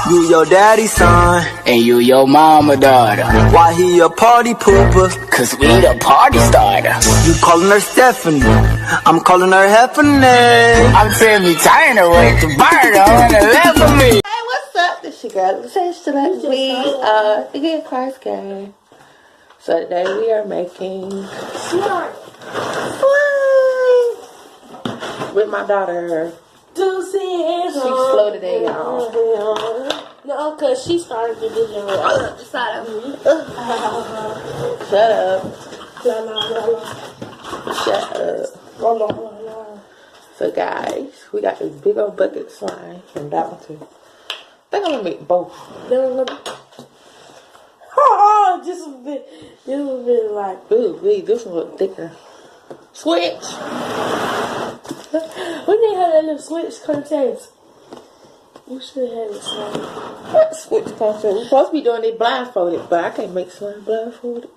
You your daddy's son, and you your mama daughter. Why he a party pooper? Cause we the party starter. You calling her Stephanie, I'm calling her Heffany. I'm Timmy Turner with the burner on the left of me. Hey, what's up? This your girl. Let's tonight we get cards game. So today we are making slime with my daughter. She's slow today, y'all. No, cause she started to do the side of me. Shut up. Shut up. So guys, we got this big old bucket of slime from that one too. I think I'm gonna make both. Oh, this was bit like. Ooh, wait, this one look thicker. Switch. We didn't have that little switch contest. We should have it slime. What switch contest? We're supposed to be doing it blindfolded, but I can't make slime blindfolded.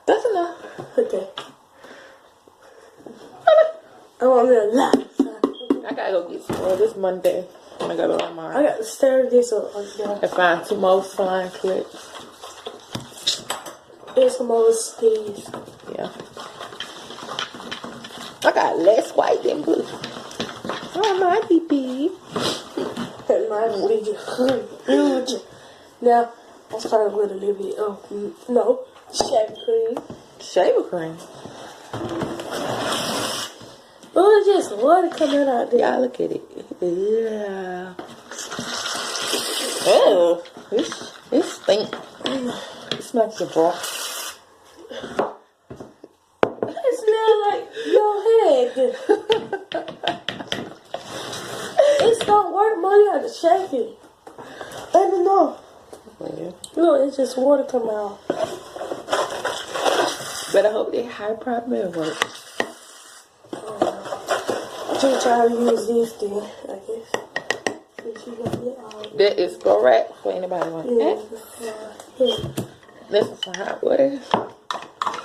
That's enough. Okay. I want me a lot. I gotta go get some more this Monday. I gotta go on mine. I got to stir this up. And find 2 more slime clips. There's some more skis. Yeah. I got less white than blue. Oh, my DP. That might be huge. Now, I started with a little bit of, shaving cream. Shaver cream. Oh, it's just water coming out there. Y'all look at it. Yeah. Oh, it stink. It smells like broth. It smells like your head. It's don't work, Mom. You have to shake it. I don't know. Yeah. Look, it's just water coming out. But I hope they high probably work. I'm going to try to use this thing, I guess. That is correct for anybody want Yeah. that. This is some hot water.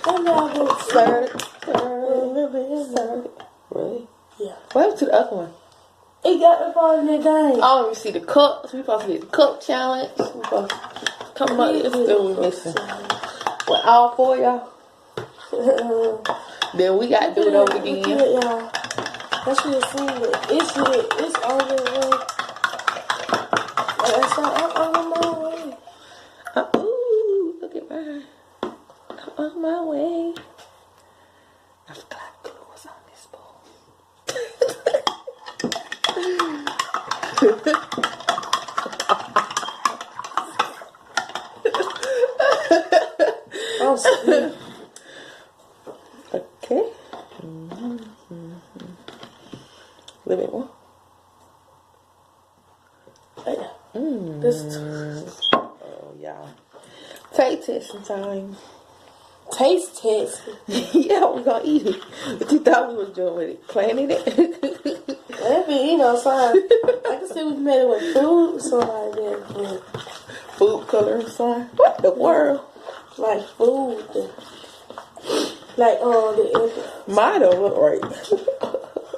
I'm not going to Stir it. a little bit. Stir it. Really? Yeah. What happened to the other one? It got up on the thing. Oh, we see the cups. We supposed to get the cup challenge. We supposed to come up. It's still we missing. With all 4 of y'all. Then we got to do it over again. Y'all. I should have seen it. It's lit. It's on the way. Like I said, I'm on my way. Ooh, look at mine. I'm on my way. I forgot glue was on this bowl. I'm scared. Okay. A little bit more. Oh, y'all. Taste testing time. Taste test. Yeah, we're gonna eat it. What you thought we was doing with it? Planning it? Maybe, sorry. I can see we made it with food, so like that. Food coloring slime. What the world? Like food. Like, the Mine don't look right.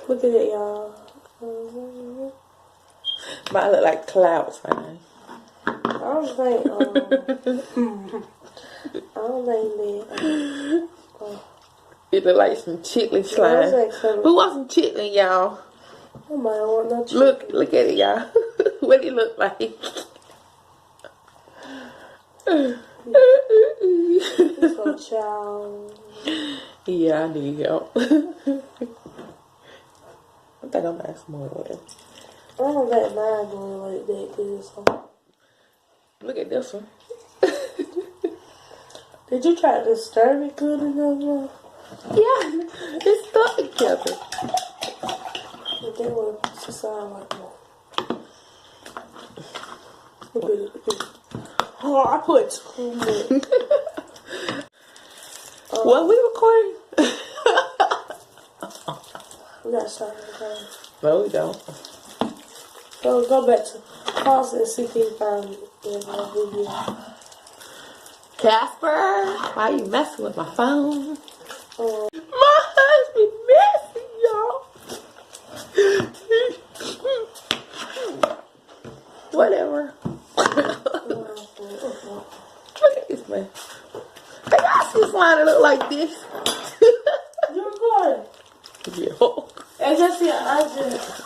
look at it, y'all. Mine look like cloud slime. I don't think that. It look like some chitlin slime. Who wants some chitlin, y'all? I might want no chicken. Look at it, y'all. What it look like? So, child. Yeah, I need help. I think I'm gonna ask more water. I don't let mine go like that, cause Look at this one. did you try to stir it good enough? Yeah, it's stuck together. But they were sound like more. Look at it. Oh, I put too much. What we recording? We gotta start again. No, we don't. So go back to pause and see if you find it in my video. Casper, why you messing with my phone? Oh. My husband. like this. You're good. Yo. I guess I just.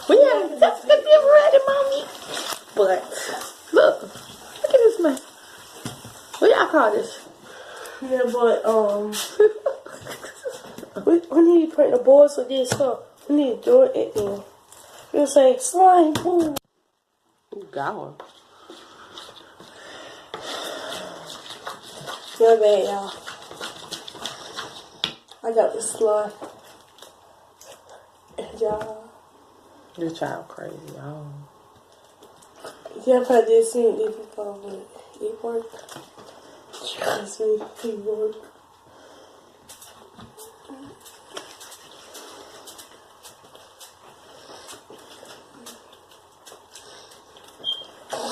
Well, yeah, that's the ready, mommy. But look at this mess. What y'all call this? Yeah, but we need to print the boards with this stuff. We need to do it then. We'll say slime boom. Ooh, God. Your bad, y'all. I got this slime. And y'all. This child crazy, y'all. Yeah, I probably did see it before, but it worked. Trust me, it worked.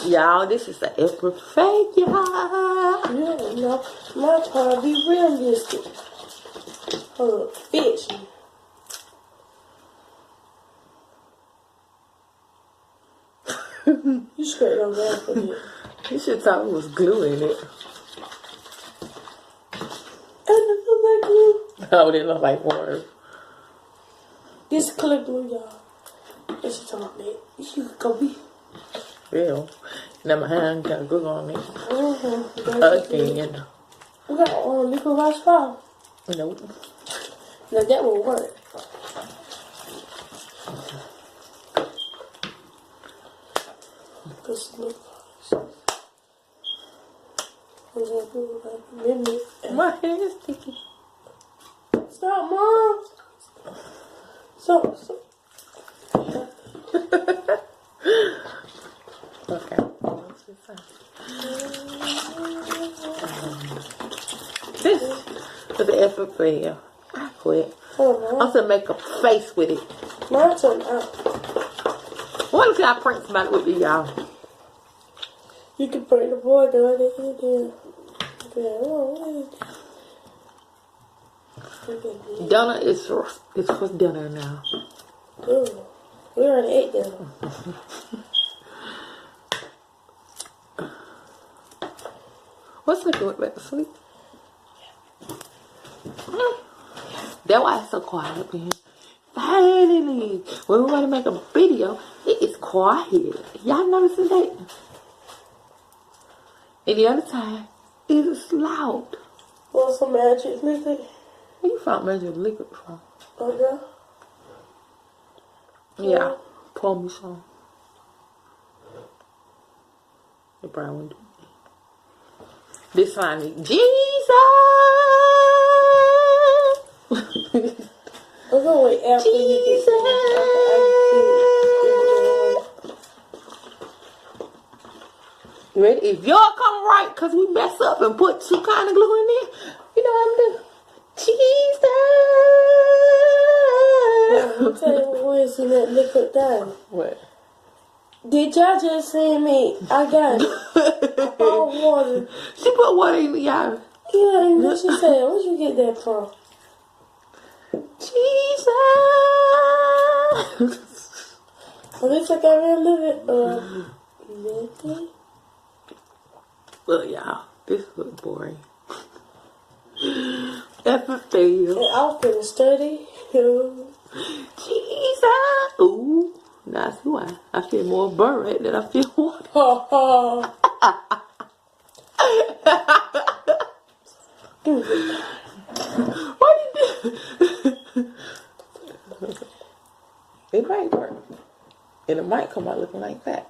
Y'all, this is the effort fake, y'all. Yeah, no, my part be realistic. Fiction. You straight on that for me. You should thought it was glue in it. And it look like glue. Oh, it look like water. This color glue, y'all. It's just on it. You go be. Yeah. Now my hand got glue on it. Again. We got liquid rice flour. Nope. Now that will work. Cause look. My hand is sticky. Stop, Mom. Stop. Okay. This is the effort fail. I quit. I'm gonna make a face with it. Mine's on out. What if I print somebody with it, y'all? You can print the board on it. Dinner is for dinner now. Ooh, we already ate dinner. What's looking with back to sleep? That's why it's so quiet up in here. Finally, when we want to make a video, it is quiet. Y'all noticing that? Any other time, it is loud. Want some magic liquid? Where you found magic liquid from? Okay. Yeah, pour me some. You probably won't do it. This time, Jesus! I'm gonna wait after you get You ready? If y'all come right, cause we mess up and put some kind of glue in there, you know what I'm doing? Jesus! I'll tell you what was in that liquid thing. What? Did y'all just see me? I got it. I found water. She put water in the y'all. Yeah, and then she said, where'd you get that from? Jesus! At least I got rid of liquid. Well, y'all, this look boring. Effort fail. And I was feeling sturdy. Jesus! Ooh, now I see why. I feel more burn right than I feel water. Ha ha. What you do? It might work. And it might come out looking like that.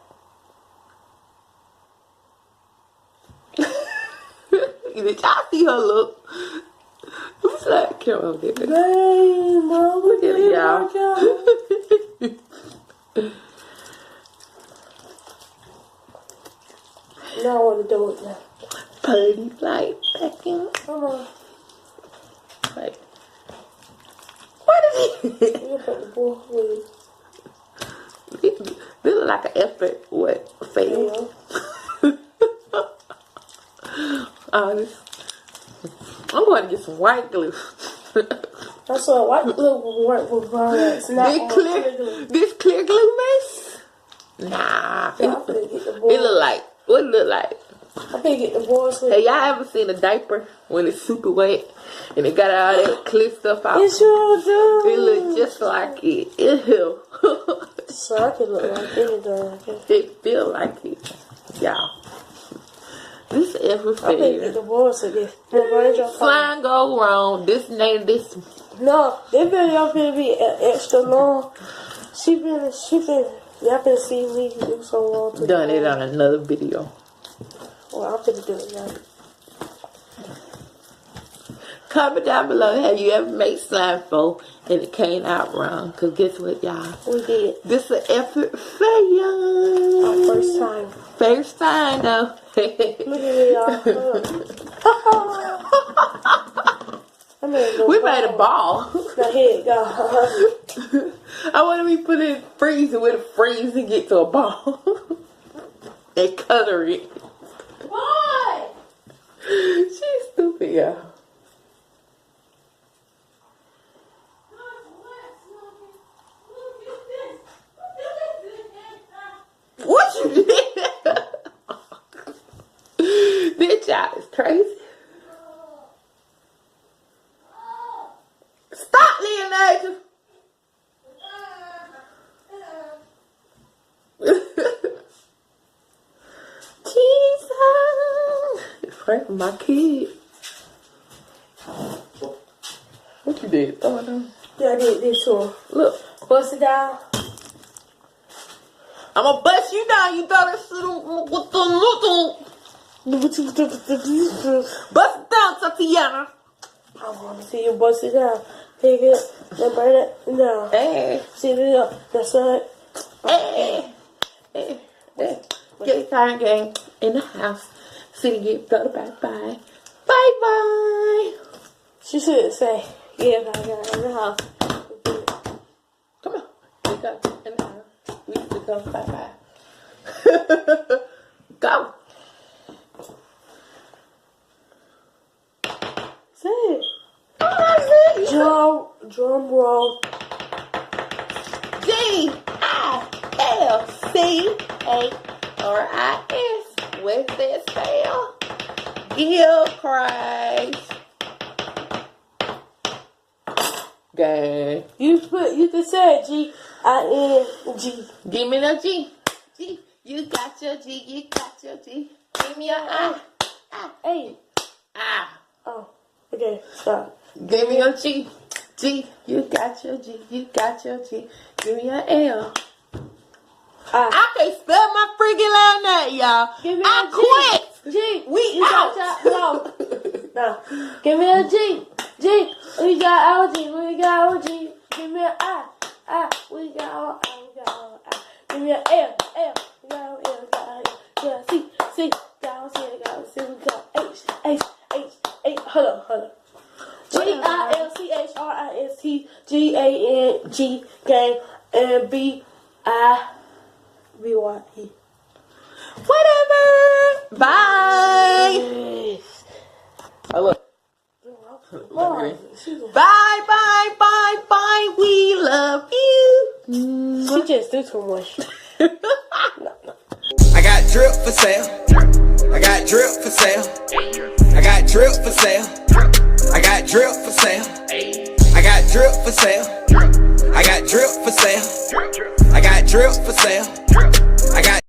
Did y'all see her look? Who's that camera over there? Dang, Mom, look at it, y'all. Now I want to do it now. Party light back in. Come on. Like, what is it? You put the ball with This look like an effort. What? Fail. Honest. I'm going to get some white glue. That's what white glue will work with violence. This clear glue mess? Nah. It look like, what it look like? I can't get the boys. Hey, y'all ever seen a diaper when it's super wet and it got all that clear stuff out? It sure do. It look just like it. Ew. So I can look like anything. It feel like it. Y'all. This ever I can't get fair. the boys again. Slime go wrong. This name this. No, this video finna be extra long. She been, y'all finna see me do so long. Done it on another video. Well, I'm finna do it now. Comment down below, have you ever made slime foam and it came out wrong? Because guess what, y'all? We did. This is an effort failure. Our first time. First time, though. Look at me, y'all. We made a ball. Now here it go. I want to be put in freezer with a freeze and get to a ball. And color it. Why? She's stupid, y'all. What you did? This child is crazy. Stop, Leonardo. Jesus. Pray for my kid. What you did? Throw it down. Yeah, I did this one. Look. Bust it down. I'm gonna bust you down. You throw that shit with the little. Bust it down, Tatiana. I want to see you bust it down. Take it and burn it down. Hey. See it up. That's right. Hey. Hey. Hey. Get time gang in the house. City get go to bye-bye. Bye-bye. She should say, yeah, I got it in the house. Come on. We go in the house. We used to go bye-bye. Go. Say it. Oh, Drum roll. G-I-L-C-H-R-I-S. What's that spell? Give Christ. Gang. You can say G-I-N-G. Give me the G. G. You got your G. You got your G. Give me your I. Hey. Ah. Oh, okay, stop. Give me your G. G. You got your G. You got your G. Give me your L. I can't spell my freaking loud name, y'all. Give me I a quit. G. We you out. No. Give me a G. G. We got our G. We got our G. Give me an I. We got our I. We got our I. Give me an L. We got our L. We got our L. Yeah, C. Got our C. We got our C. We got H. Hold on. G-I-L-C-H-R-I-S-T-G-A-N-G gang and B-I-B-Y-E. Whatever. Bye. Yes. Oh, look. Bye. Bye. We love you. She just do too much. I got drip for sale. I got drip for sale. I got drip for sale. I got drip for sale. I got drip for sale. I got drip for sale. I got drip for sale. I got